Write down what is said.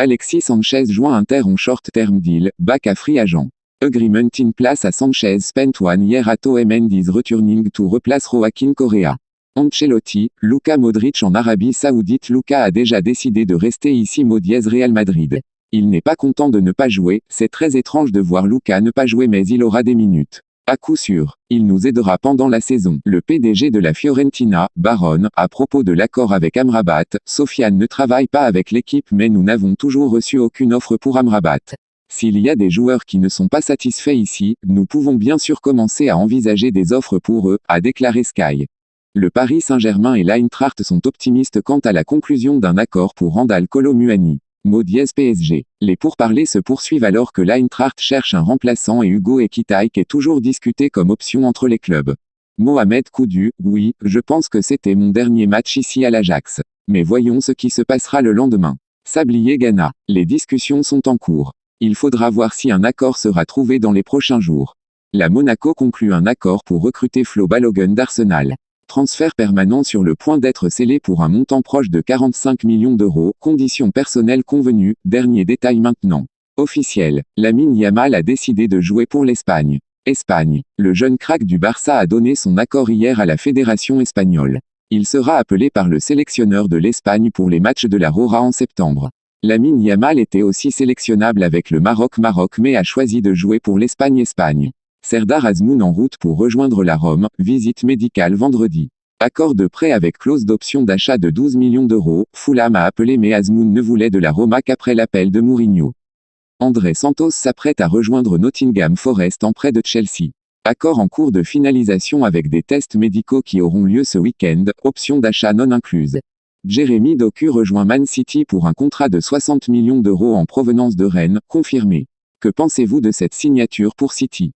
Alexis Sanchez joint Inter on short-term deal, back à free agent. Agreement in place à Sanchez spent 1 year at OM is returning to replace Joaquin Correa. Ancelotti, Luka Modric en Arabie Saoudite. Luka a déjà décidé de rester ici. Real Madrid. Il n'est pas content de ne pas jouer, c'est très étrange de voir Luka ne pas jouer mais il aura des minutes. À coup sûr, il nous aidera pendant la saison. Le PDG de la Fiorentina, Baron, à propos de l'accord avec Amrabat, Sofiane ne travaille pas avec l'équipe mais nous n'avons toujours reçu aucune offre pour Amrabat. S'il y a des joueurs qui ne sont pas satisfaits ici, nous pouvons bien sûr commencer à envisager des offres pour eux, a déclaré Sky. Le Paris Saint-Germain et l'Eintracht sont optimistes quant à la conclusion d'un accord pour Randal Kolo Muani. PSG. Les pourparlers se poursuivent alors que l'Eintracht cherche un remplaçant et Hugo Ekitike est toujours discuté comme option entre les clubs. Mohamed Koudu, oui, je pense que c'était mon dernier match ici à l'Ajax. Mais voyons ce qui se passera le lendemain. Sablier Ghana. Les discussions sont en cours. Il faudra voir si un accord sera trouvé dans les prochains jours. La Monaco conclut un accord pour recruter Flo Balogun d'Arsenal. Transfert permanent sur le point d'être scellé pour un montant proche de 45 millions d'euros, conditions personnelles convenues, dernier détail maintenant. Officiel, Lamine Yamal a décidé de jouer pour l'Espagne. Espagne, le jeune crack du Barça a donné son accord hier à la fédération espagnole. Il sera appelé par le sélectionneur de l'Espagne pour les matchs de la Roja en septembre. Lamine Yamal était aussi sélectionnable avec le Maroc mais a choisi de jouer pour l'Espagne. Serdar Azmoun en route pour rejoindre la Rome, visite médicale vendredi. Accord de prêt avec clause d'option d'achat de 12 millions d'euros, Fulham a appelé mais Azmoun ne voulait de la Roma qu'après l'appel de Mourinho. André Santos s'apprête à rejoindre Nottingham Forest en prêt de Chelsea. Accord en cours de finalisation avec des tests médicaux qui auront lieu ce week-end, option d'achat non incluse. Jérémy Doku rejoint Man City pour un contrat de 60 millions d'euros en provenance de Rennes, confirmé. Que pensez-vous de cette signature pour City ?